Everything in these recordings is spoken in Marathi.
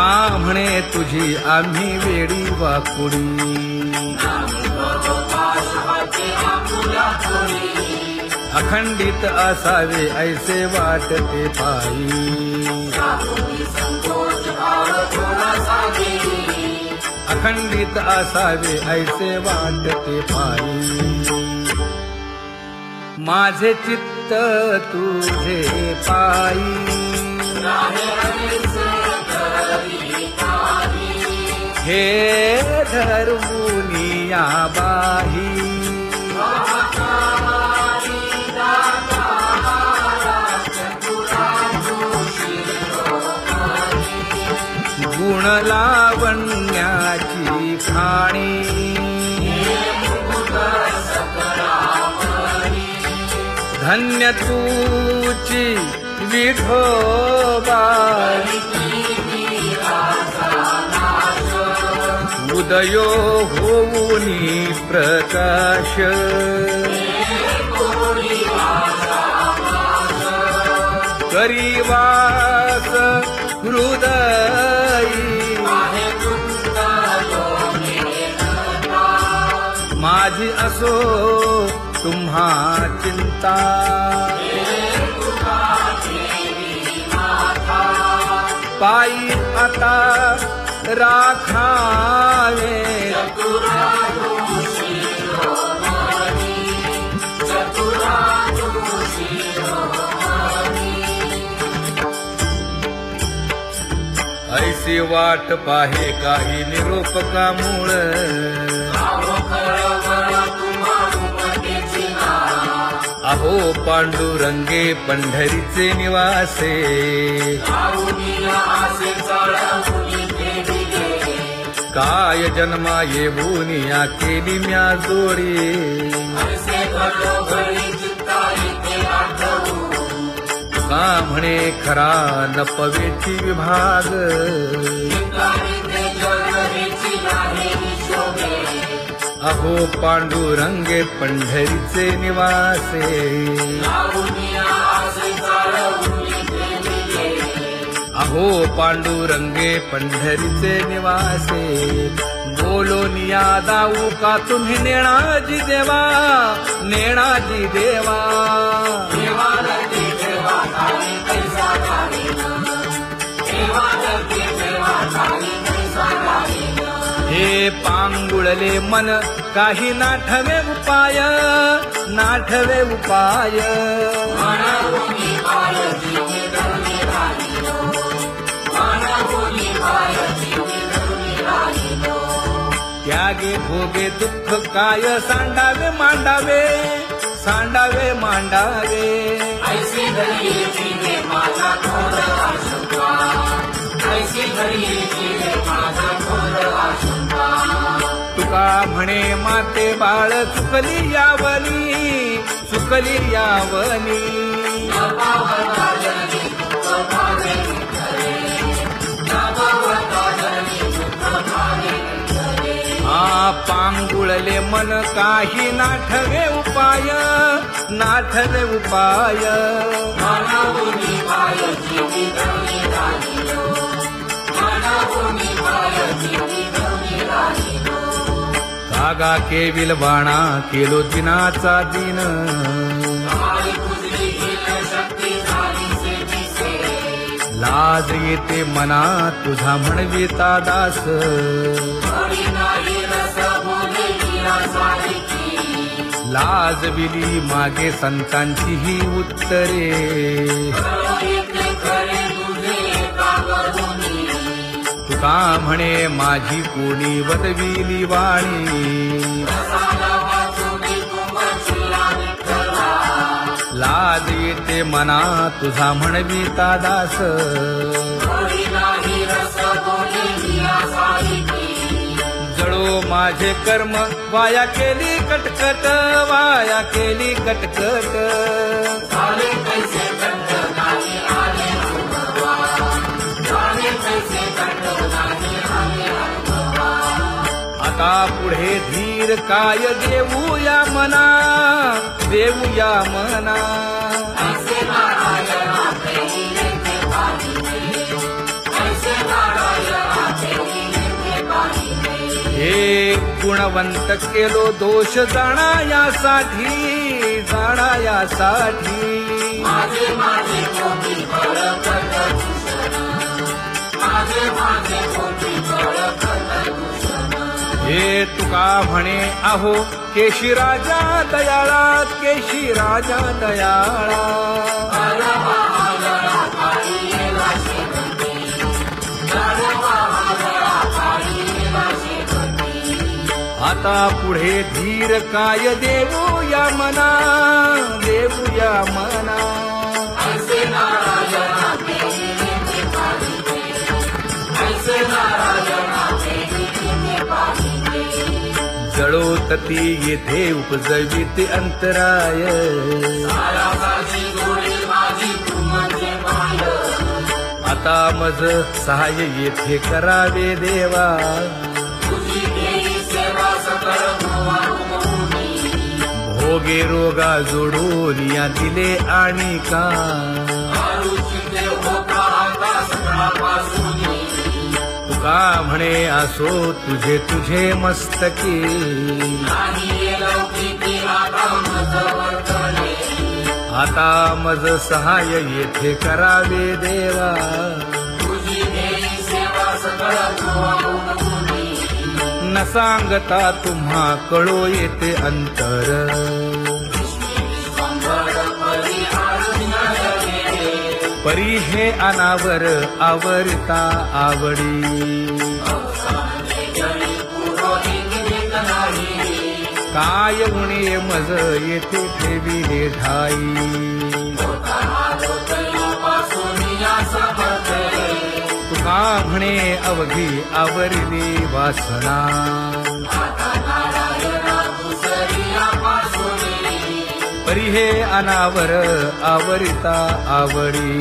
का म्हणे तुझी आम्ही वेडी वाकुडी अखंडित असावे ऐसे वाटते पायी अखंडित असावे ऐसे वाटते पायी माझे चित्त तुझे पायी हे धर्मुनिया बाही गुण लावण्याची खाणी धन्य तूची विठोबा उदयो होऊनी प्रकाश करीवास हृदयी माझी असो तुम्हा चिंता पायी आता राखावे ऐसी वाट पाहे काही निरोप का मूळ अहो पांडुरंगे पंढरीचे निवासे काय जन्मा येऊनिया केली म्या जोडी का म्हणे खरा नपवेची विभाग अहो पांडुरंगे पंढरीचे निवासे अहो पांडुरंगे पंढरीचे निवासे बोलोनिया दाऊ का तुम्ही नेणाजी देवा नेणाजी देवा हे पांगुळले मन काही नाठवे उपाय नाठवे उपाय त्यागे भोगे दुःख काय सांडावे मांडावे सांडावे मांडावे ऐसे घरी माझा थोर आशंका ऐसे घरी माझा थोर आशंका तुका म्हणे माते बाळ चुकली यावनी चुकली यावनी पांगुळले मन काही नाठवे उपाय नाठवे उपाय कागा केविल बाणा केलो दिनाचा दिन लाज येते मना तुझा म्हणविता दास लाज विली मागे संतांची ही उत्तरे तुका म्हणे माझी कोणी वदविली वाणी लाज येते मना तुझा म्हणविता दास जळो माझे कर्म वाया केली कटकट वाया केली कटकट आता पुढे धीर काय देऊया मना देऊया मना ऐसे नारायण गुणवंत केलो दोष जाणायासाठी माझे माझे कोटी बळकट दूषण माझे माझे कोटी बळकट दूषण हे तुका म्हणे आहो केशी राजा दयाळा आता पुढे धीर काय देऊया मना ऐसे नारायणा देवीने पाहिजे ऐसे नारायणा देवीने पाहिजे जळोतती येथे उपजविते अंतराय सायासाची गोडी माझी तू म्हणजे माय आता मज सहाय्य येथे करावे देवा तुझी देई सेवा सकळ भोवानुमोनी भोगे रोगा जोडून या दिले आणि का आरुची देव होता आता सकाळपासूनी तुका म्हणे असो तुझे मस्तकी नाही ये लौकिकी आता मज वर्तने आता मज सहाय्य येथे करावे देवा तुझी देई सेवा सकळ भोवानुमोनी न सांगता तुम्हा कळो येते अंतर परी हे अनावर आवरता आवडी काय उणे मज येथे ठेविले ठाई तुका म्हणे अवघी आवरली वासना परी हे अनावर आवरिता आवडी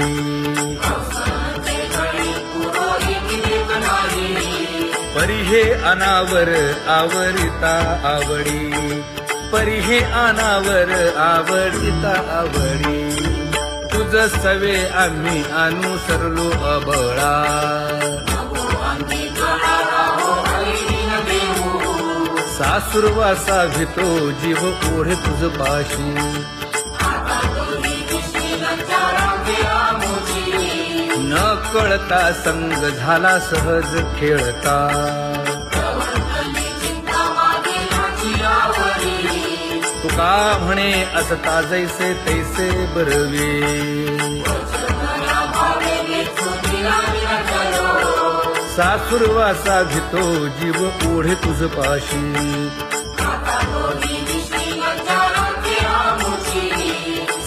परी हे अनावर आवरिता आवडी परी हे अनावर आवडिता आवडी तुझ सवे आम्ही अनुसरलो अबळा सासुरवासा भितो जीव ओढे तुझ पाशी न कळता संग झाला सहज खेळता तुका म्हणे असता जैसे तैसे बरवे सासुरवासा भितो जीव ओढे तुझ पाशी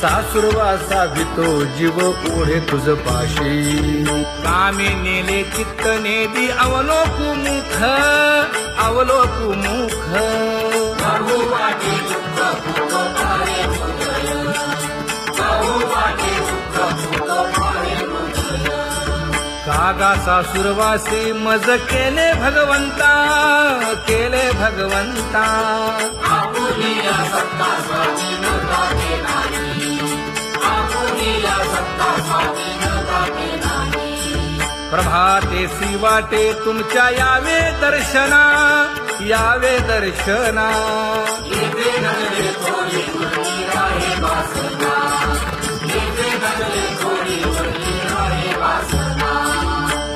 सासुरवासा भितो जीव ओढे तुझ पाशी कामे नेले चित्त नेदी अवलोकुमुख कागा सासुरवासी मज केले भगवंता प्रभातेसी वाटे तुमच्या यावे दर्शना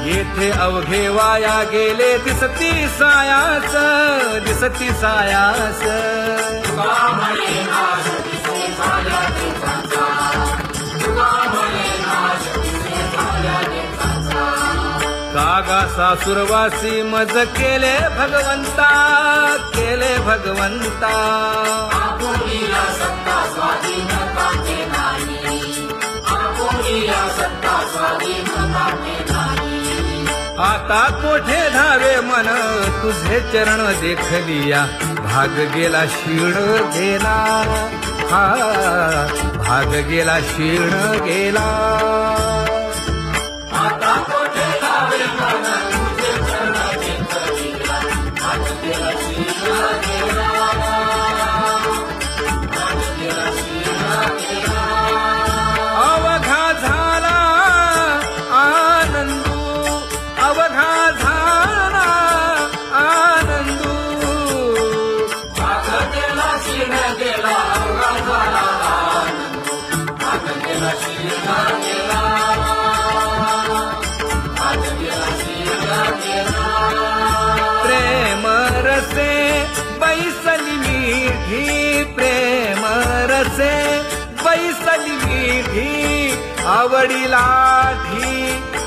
येथे अवघे वाया गेले दिसती सायास कागा सासुरवासी मज केले भगवंता आता कोठे धावे मन तुझे चरण देखलिया भाग गेला शीण गेला आता कोठे धावे मन तुझे चरण देखलिया भाग गेला शीण गेला अवघा झाला आनंदू घातली विधी आवडीला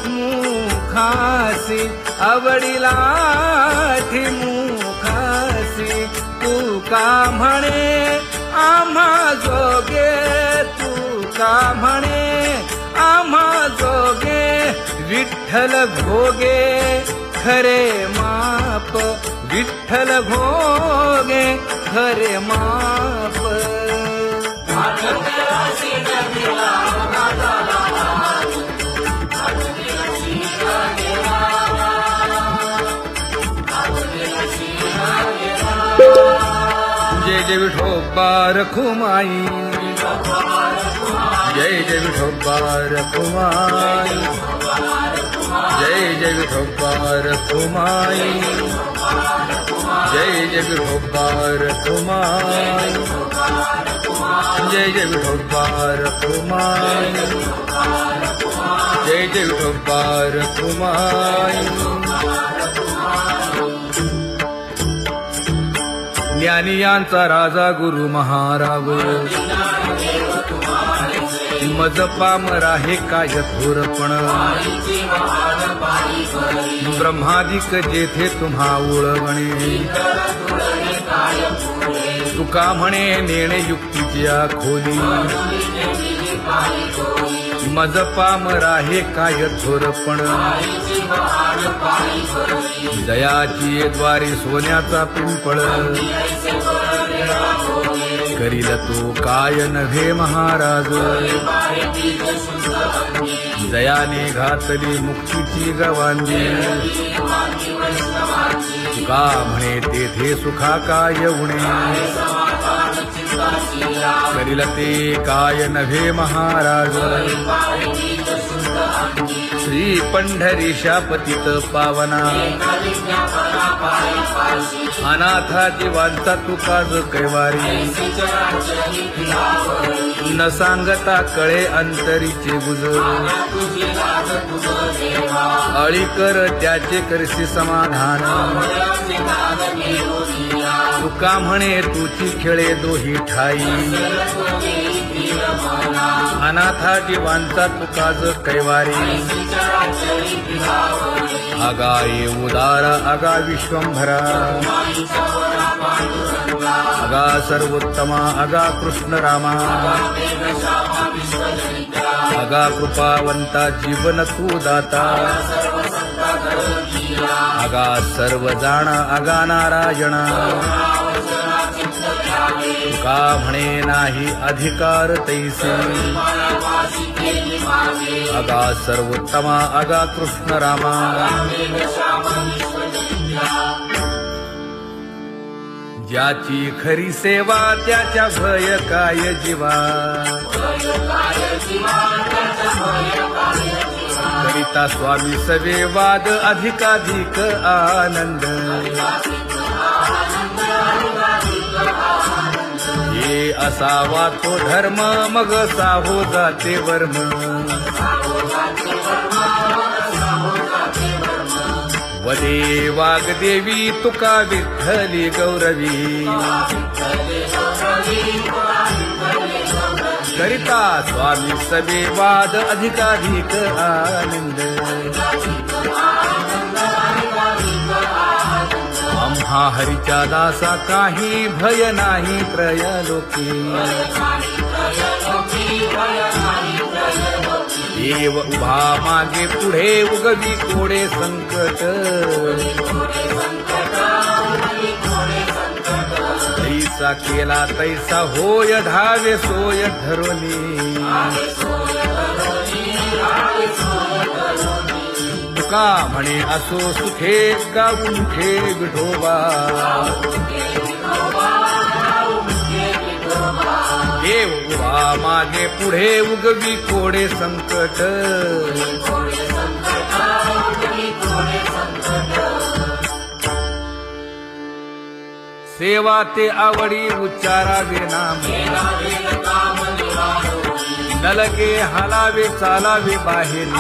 मुखासी आवडीला मुखासी तू का म्हणे आम्हा जोगे तू का म्हणे आम्हा जोगे विठ्ठल भोगे खरे माप विठ्ठल भोगे खरे माप जय जय विठोबा रखुमाई जय जय विठोबा रखुमाई जय जय विठोबा रखुमाई जय जय विठोबा रखुमाई जय जय विठोबा रखुमाई जय जय विठोबा रखुमाई ज्ञानियांचा राजा गुरु महाराव मज पामरा हे काय थोरपण ब्रह्मादिक जेथे तुम्हा उळवणे तुका म्हणे नेणे युक्तीची खोली मज पामरा हे काय थोरपण दयाची द्वारी सोन्याचा पिंपळ करील तो काय नव्हे महाराज दयाने घातली मुक्तीची गवांदी तुका म्हणे तेथे सुखा काय उणे करील ते काय नव्हे महाराज श्री पंढरीशा पतित पावना अनाथा जीवांचा तुकाज कैवारी न सांगता कळे अंतरीचे गुज अळी कर त्याचे करशी समाधान तुका म्हणे तुची खेळे दोही ठाई अनाथा जीवांचा तुकाज कैवारी आगा ये उदार आगा विश्वंभरा आगा सर्वोत्तमा आगा कृष्ण रामा आगा कृपावंता जीवन तू दाता आगा सर्व जाणा आगा नारायणा तुका म्हणे नाही अधिकार तैसे आगा सर्वोत्तमा आगा कृष्ण रामा ज्याची खरी सेवा त्याच्या भय काय जीवा करिता स्वामी सवे वाद अधिकाधिक आनंद ये असावा तो धर्म मग साहो जाते वर्म वदे वाग्देवी तुका विठ्ठली गौरवी करिता स्वामी सवे वाद अधिकाधिक आनंद आम्हा हरीच्या दासा काही भय नाही त्रयलोकी देव उभा मागे पुढे उगवी कोडे संकट तैसा केला तैसा होय धावे सोय धरोनी तुका म्हणे असो सुखे गाऊ मुखे विठोबा देव उभा मागे पुढे उगवी कोडे संकट सेवा ते आवडी उच्चारावे नाम नलगे हालावे चालावे बाहेर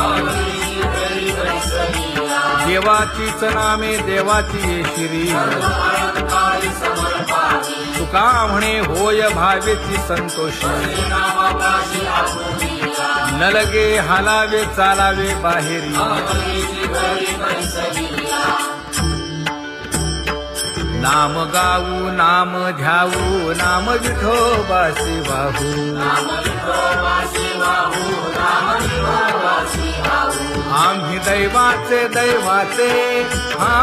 देवाचीच नामे देवाची श्री तुका म्हणे होय भावेची संतोषी नामापाशी आपुलिया न लगे हालावे चालावे बाहेरी अमरीची घरी पैसलिया नाम गाऊ नाम ध्याऊ नाम विठोबासी वाहू नाम विठोबासी वाहू नाम विठोबासी वाहू आम्ही दैवाचे दैवाचे हा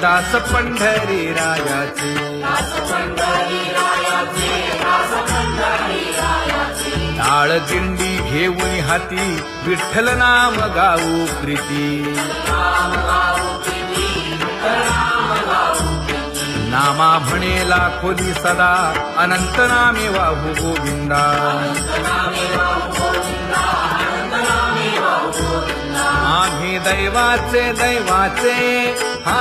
दास पंढरी रायाचे दास पंढरी रायाचे दास पंढरी रायाचे टाळ दिंडी घेऊन हाती विठ्ठल नाम गाऊ प्रीती नाम गाऊ प्रीती नाम गाऊ प्रीती नामा म्हणे लाखोली सदा अनंत नामे वाहू गोविंदा नामे वाहू गोविंदा नामे वाहू गोविंदा आम्ही दैवाचे दैवाचे हा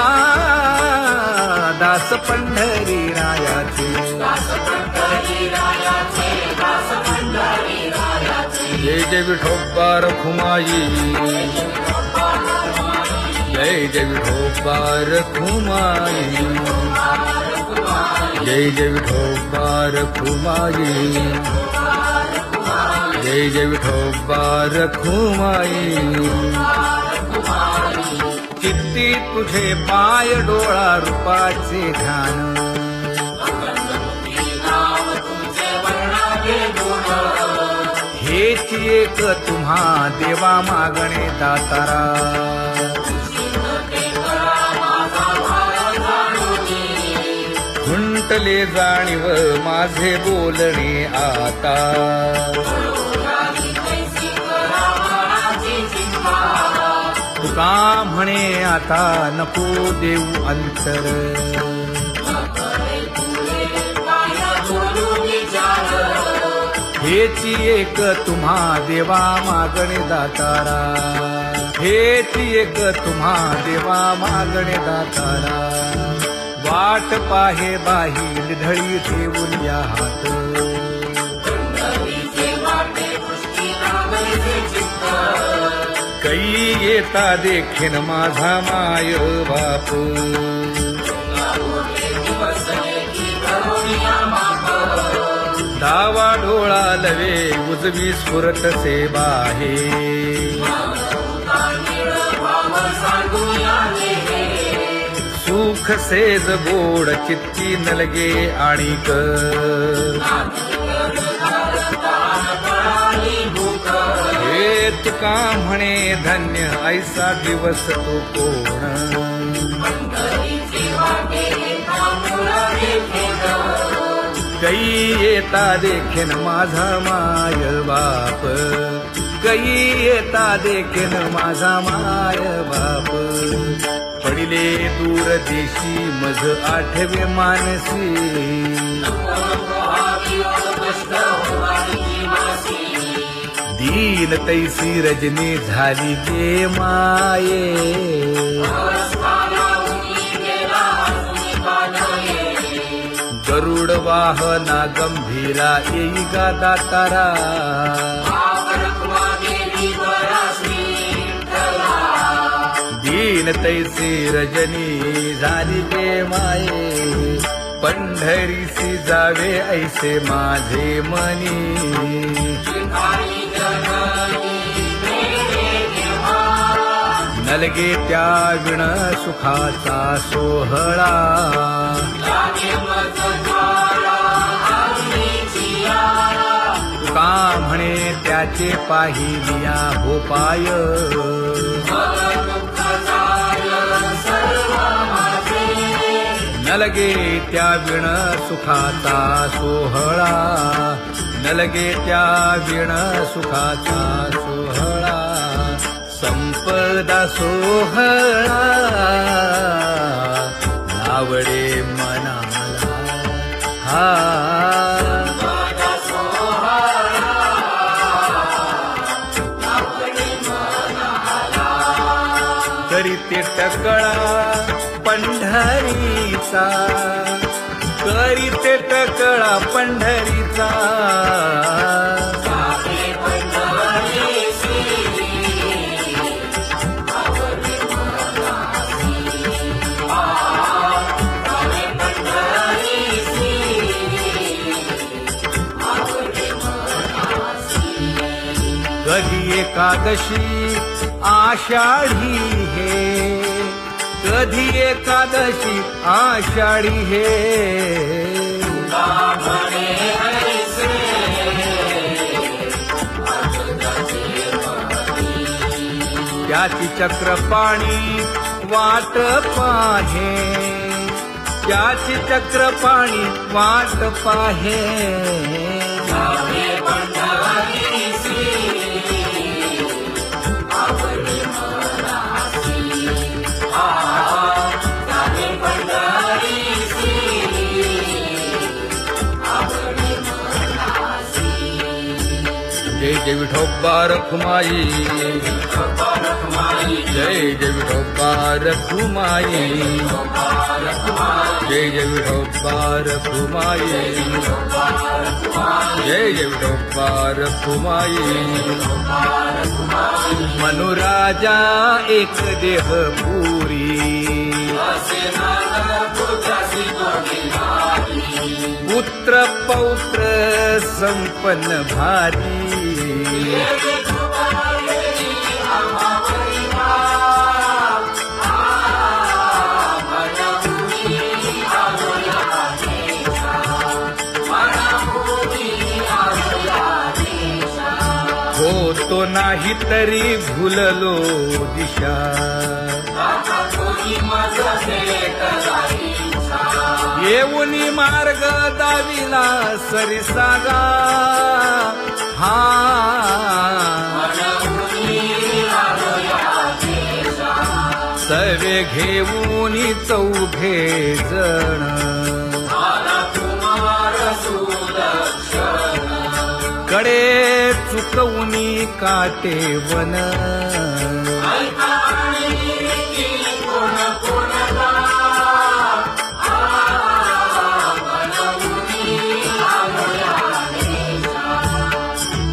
दास पंढरी रायाचे दास पंढरी रायाचे दास पंढरी रायाचे जय जय विठोबा रखुमाई जय जय विठोबा रखुमाई जय जय विठोबा रखुमाई जय जय विठोबा रखुमाई चित्ती तुझे पाय डोळा रूपाचे ध्यान नाम तुझे वर्णावे गुण हेच एक तुम्हा देवा मागणे दातारा खुंटले जाणीव माझे बोलणे आता तुका म्हणे आता नको देऊ अंतर हेच एक तुम्हा देवा मागणे दातारा हेच एक तुम्हा देवा मागणे दातारा वाट पाहे बाही ढळी ठेवून या हात कै येता देखीन माझा माय बाप डावा डोळा लवे उजवी स्फुरतसे बाहे सुख सेज गोड चित्ती नलगे आणिक हे तुका म्हणे धन्य ऐसा दिवस तो कोण कै येता देखीन माझा माय बाप कै येता देखीन माझा माय बाप पडिले दूर देशी मज आठवे मानसी दीन तैसी रजनी झाली गे माये गरुड वाहना गंभीरा येई गा दातारा दीन तैसी रजनी झाली गे माये पंढरीसी जावे ऐसे माझे मनी नलगे त्या विण सुखाचा सोहळा तुका म्हणे त्याचे पाहिलिया हो पाय नलगे त्या विण सुखाचा सोहळा नलगे त्या विण सुखाचा सोहळा संपदा सोहळा आवडे मनाला हा करीते टकळा पंढरीचा करीते टकळा पंढरीचा कधी एकादशी आषाढी हे, कधी एकादशी आषाढी हे. म्हणे ऐसे त्याची चक्रपाणी वाट पाहे, त्याची चक्रपाणी वाट पाहे. जावे पंढरीसी आवडी मनासी. जावे पंढरीसी आवडी मनासी. जय जय विठोबा रखुमाई, जय जय विठोबा रखुमाई, जय जय विठोबा रखुमाई, जय जय विठोबा रखुमाई. मनुराजा एक देह पुरी, पुत्र पौत्र संपन्न भारी. होतो नाही तरी भुललो दिशा, येऊनी मार्ग दाविला सरिसागा. हा सर्वे घेऊनी चौघे जण, कडे चुकवूनी काटे वन.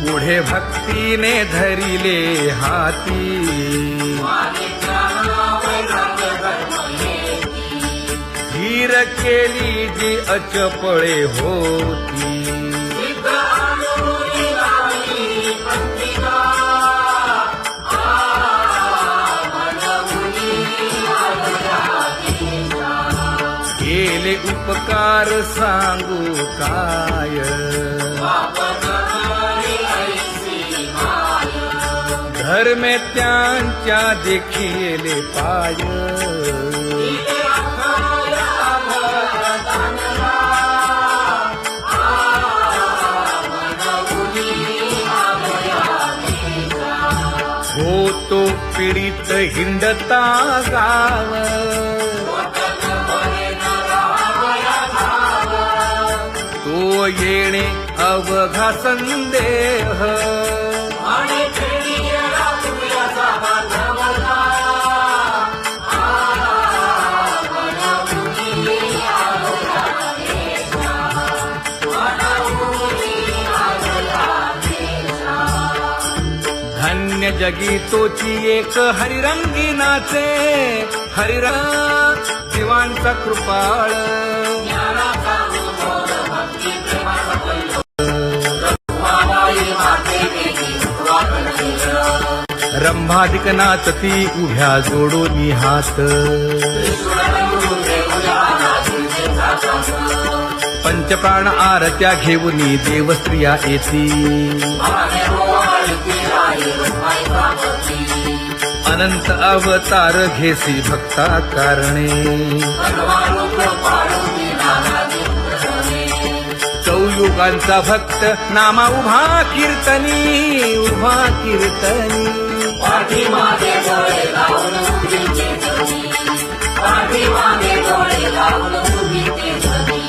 पुढे भक्तीने धरिले हाती, धीर केली जी अचपळे होती. केले उपकार सांगू काय, धर्मे त्यांच्या देखिले पाय. होतो पीडित हिंडता गाव, तो येणे अवघा संदेह. धन्य जगी तोची एक हरिरंगी नाचे, हरिरंग जीवांचा कृपाळ. रंभाधिक नाचती उभ्या जोडोनी हात, पंचप्राण आरत्या घेऊनी देवस्त्रिया येती. अनंत अवतार घेसी भक्ता कारणे, चौयुगांचा भक्त नामा उभा कीर्तनी, उभा कीर्तनी. पाठीमागे डोळे लावून उभीचे जणी, पाठीमागे डोळे लावून उभीचे जणी.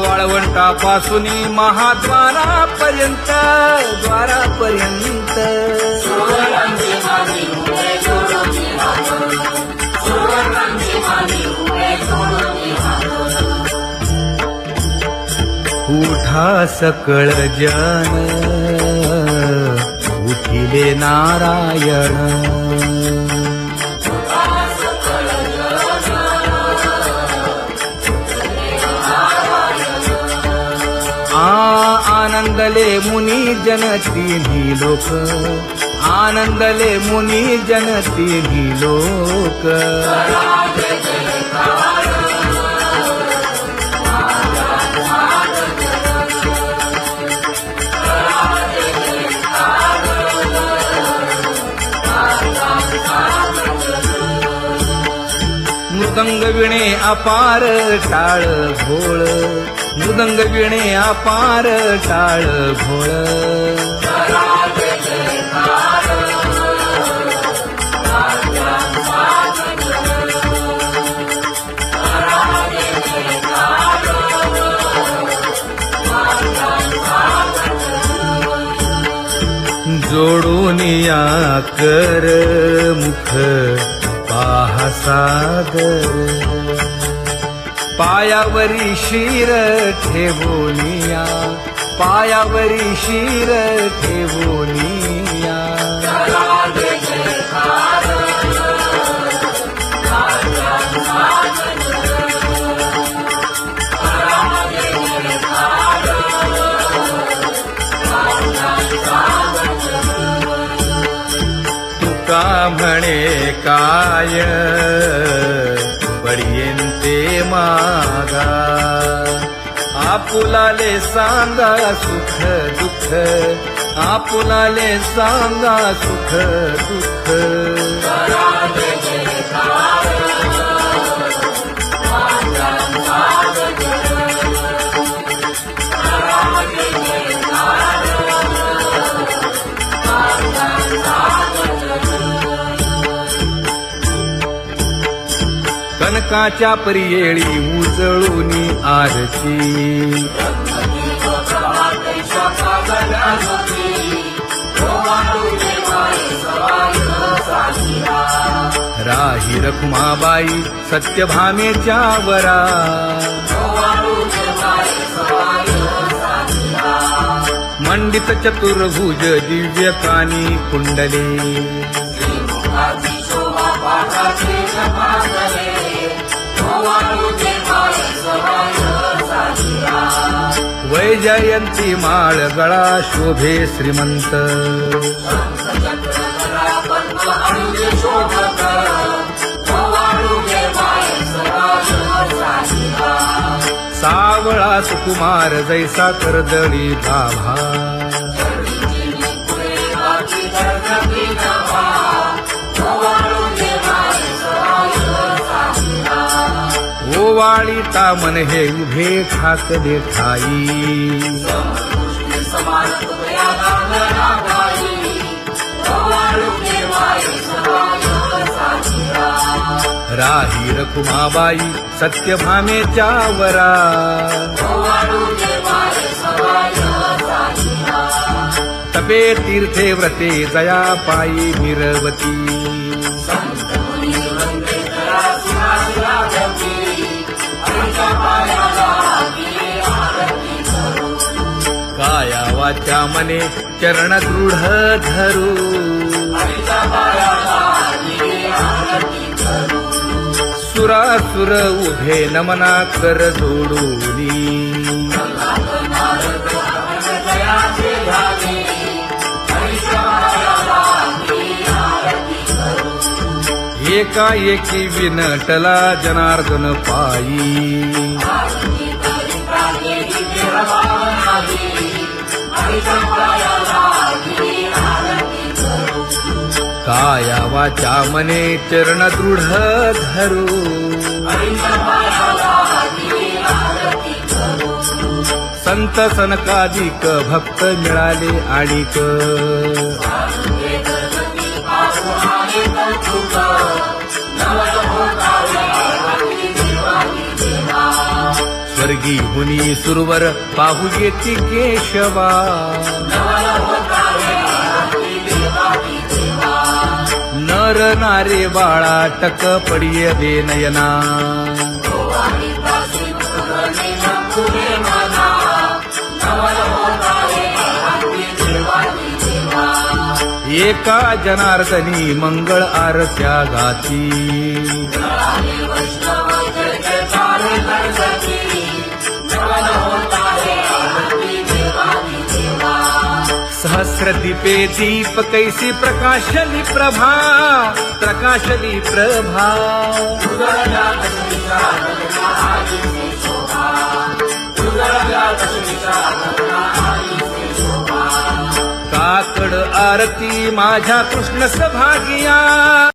वाळवंटापासून महाद्वारापर्यंत, द्वारापर्यंत. सुवर्णांची मांडी उभे जोडून हात, सुवर्णांची मांडी उभे जोडून हात. उठा सकळ जन, उठिले नारायण. आनंद आनंदले मुनी जन तिन्ही लोक, आनंदले मुनी जन तिन्ही लोक. मृदंग विणे अपार टाळ भोळ, मृदंग विणे अपार टाळ भोळ. जोडून या कर मुख पाहा सादर, पायावरी शिर ठेवोनिया, पायावरी शिर ठेवोनिया. तुका म्हणे काय बडियेंते मागा, आपुलाले सांगा सुख दुःख, आपुलाले सांगा सुख दुःख. कनकाच्या परियेळी उजळूनी आरती, राही रखुमाबाई सत्यभामेच्या वरा, मंडित चतुर्भुज दिव्य कानी कुंडले, वैजयंती माळ गळा शोभे श्रीमंत, सावळा सुकुमार जैसा कर्दळी गाभा, ओवाळी तामन हे उभे ठाकले ठाई, राही रखुमाबाई सत्यभामेच्या वरा, तपे तीर्थे व्रते जया पायी मिरवती, काया वाचा मने चरण दृढ धरू, सुरासुर उभे नमना कर जोडूनी, एकाएकी विनटला जनार्दन पायी, काया वाचा मने चरण दृढ धरू, संत सनकादिक भक्त मिळाले आणिक, स्वर्गी हुनी सुरवर पाहू येती केशवा, नर नारे बाळा टक पडिये नयना, एका जनार्दनी मंगळ आरत्या गाती, सहस्र दीपे दीप कैसी प्रकाशली प्रभा प्रकाशली प्रभा उजळल्या लक्ष्मीच्या लग्ना आईची शोभा उजळल्या लक्ष्मीच्या लग्ना आईची शोभा काकड आरती माझ्या कृष्ण सभागिया